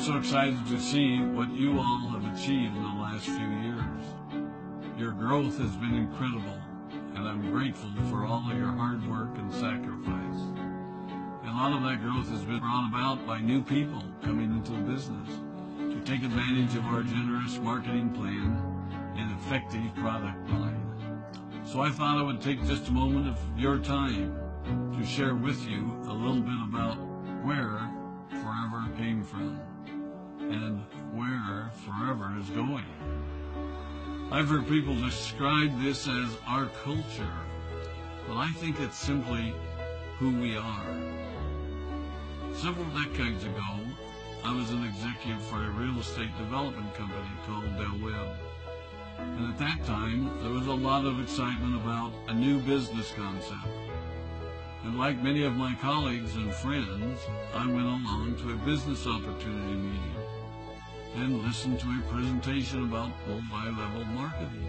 so excited to see what you all have achieved in the last few years. Your growth has been incredible, and I'm grateful for all of your hard work and sacrifice. And a lot of that growth has been brought about by new people coming into the business to take advantage of our generous marketing plan and effective product line. So I thought I would take just a moment of your time to share with you a little bit about where forever came from and where forever is going. I've heard people describe this as our culture, but I think it's simply who we are. Several decades ago, I was an executive for a real estate development company called Del Webb. And at that time, there was a lot of excitement about a new business concept. And like many of my colleagues and friends, I went along to a business opportunity meeting and listened to a presentation about multi-level marketing.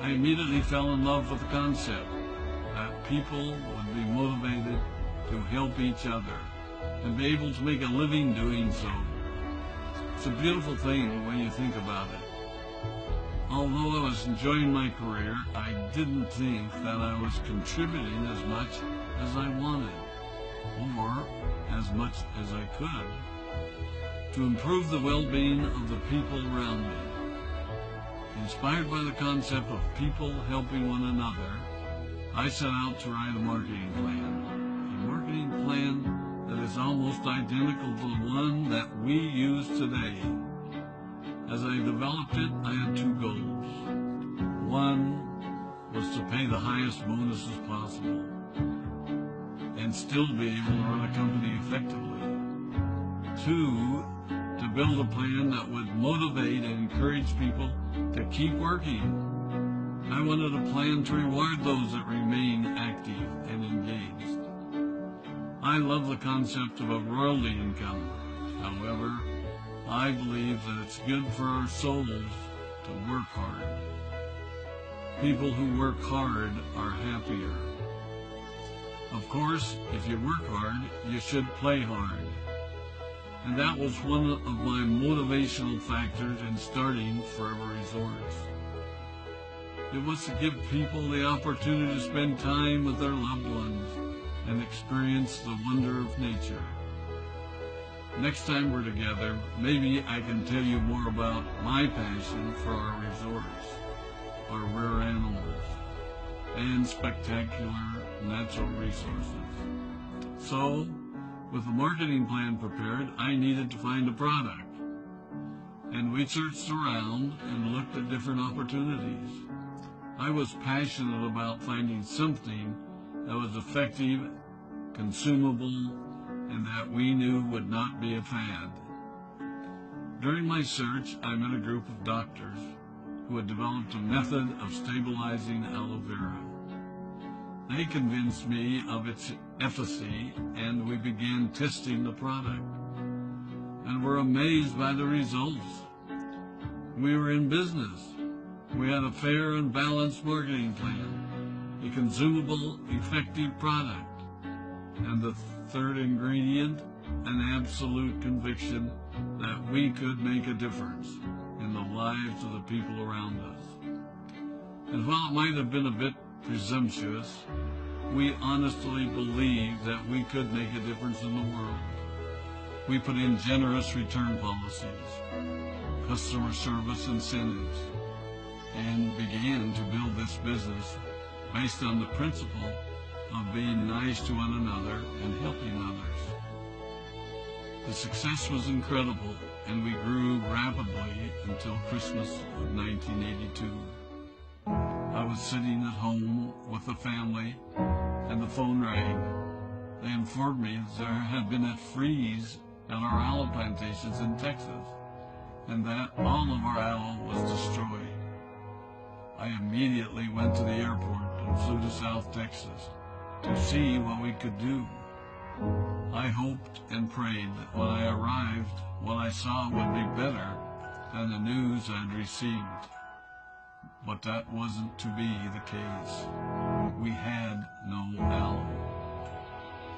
I immediately fell in love with the concept that people would be motivated to help each other and be able to make a living doing so. It's a beautiful thing when you think about it. Although I was enjoying my career, I didn't think that I was contributing as much as I wanted, or as much as I could, to improve the well-being of the people around me. Inspired by the concept of people helping one another, I set out to write a marketing plan that is almost identical to the one that we use today. As I developed it, I had two goals. One was to pay the highest bonuses possible and still be able to run a company effectively. Two, to build a plan that would motivate and encourage people to keep working. I wanted a plan to reward those that remain active and engaged. I love the concept of a royalty income. However, I believe that it's good for our souls to work hard. People who work hard are happier. Of course, if you work hard, you should play hard. And that was one of my motivational factors in starting Forever Resorts. It was to give people the opportunity to spend time with their loved ones and experience the wonder of nature. Next time we're together, maybe I can tell you more about my passion for our resorts, our rare animals, and spectacular natural resources. So, with the marketing plan prepared, I needed to find a product. And we searched around and looked at different opportunities. I was passionate about finding something that was effective, consumable, and that we knew would not be a fad. During my search, I met a group of doctors who had developed a method of stabilizing aloe vera. They convinced me of its efficacy, and we began testing the product, and were amazed by the results. We were in business. We had a fair and balanced marketing plan, a consumable, effective product, and the third ingredient, an absolute conviction that we could make a difference in the lives of the people around us. And while it might have been a bit presumptuous, we honestly believed that we could make a difference in the world. We put in generous return policies, customer service incentives, and began to build this business based on the principle of being nice to one another and helping others. The success was incredible, and we grew rapidly until Christmas of 1982. I was sitting at home with the family, and the phone rang. They informed me that there had been a freeze at our aloe plantations in Texas, and that all of our aloe was destroyed. I immediately went to the airport and flew to South Texas to see what we could do. I hoped and prayed that when I arrived, what I saw would be better than the news I'd received. But that wasn't to be the case. We had no aloe,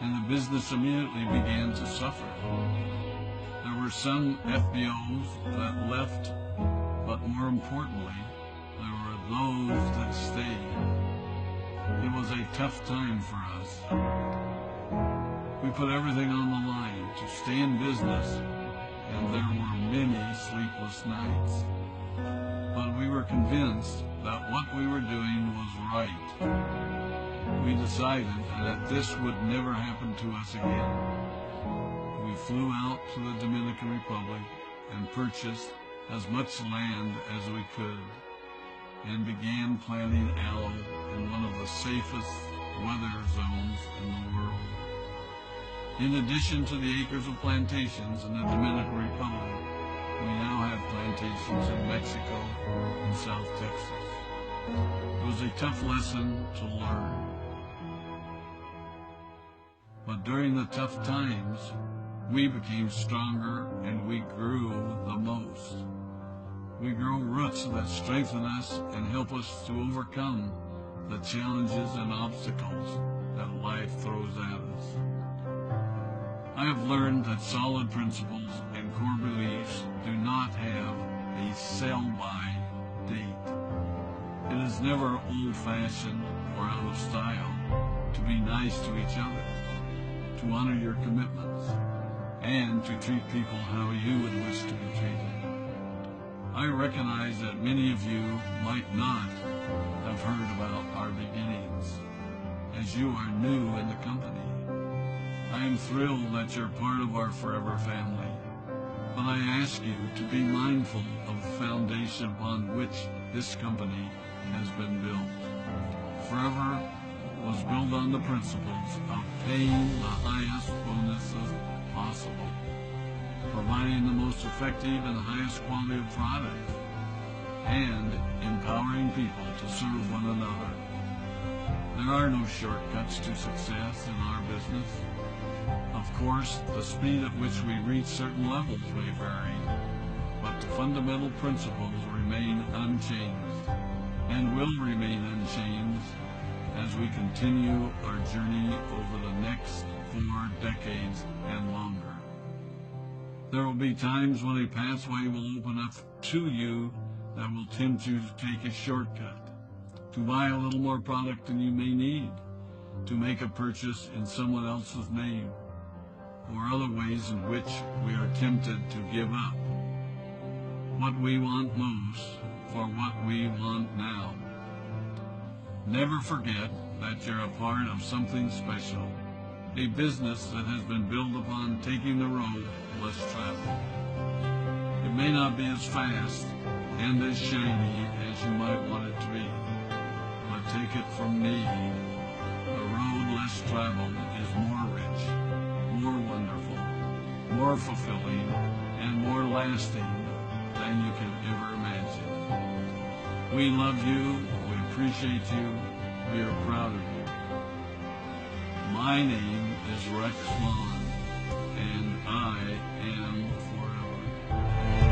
and the business immediately began to suffer. There were were some FBOs that left, but more importantly, there were those that stayed. It was a tough time for us. We put everything on the line to stay in business, and there were many sleepless nights. But we were convinced that what we were doing was right. We decided that this would never happen to us again. We flew out to the Dominican Republic and purchased as much land as we could, and began planting aloe in one of the safest weather zones in the world. In addition to the acres of plantations in the Dominican Republic, we now have plantations in Mexico and South Texas. It was a tough lesson to learn. But during the tough times, we became stronger and we grew the most. We grow roots that strengthen us and help us to overcome the challenges and obstacles that life throws at us. I have learned that solid principles and core beliefs do not have a sell-by date. It is never old-fashioned or out of style to be nice to each other, to honor your commitments, and to treat people how you would wish to be treated. I recognize that many of you might not have heard about our beginnings, as you are new in the company. I am thrilled that you're part of our forever family, but I ask you to be mindful of the foundation upon which this company has been built. Forever was built on the principles of paying the highest bonuses possible, providing the most effective and highest quality of product, and empowering people to serve one another. There are no shortcuts to success in our business. Of course, the speed at which we reach certain levels may vary, but the fundamental principles remain unchanged and will remain unchanged as we continue our journey over the next 4 decades and longer. There will be times when a pathway will open up to you that will tempt you to take a shortcut, to buy a little more product than you may need, to make a purchase in someone else's name, or other ways in which we are tempted to give up what we want most for what we want now. Never forget that you're a part of something special, a business that has been built upon taking the road less traveled. It may not be as fast and as shiny as you might want it to be, but take it from me, the road less traveled is more rich, more wonderful, more fulfilling, and more lasting than you can ever imagine. We love you, we appreciate you, we are proud of you. My name is Rex Maughn, and I am forever.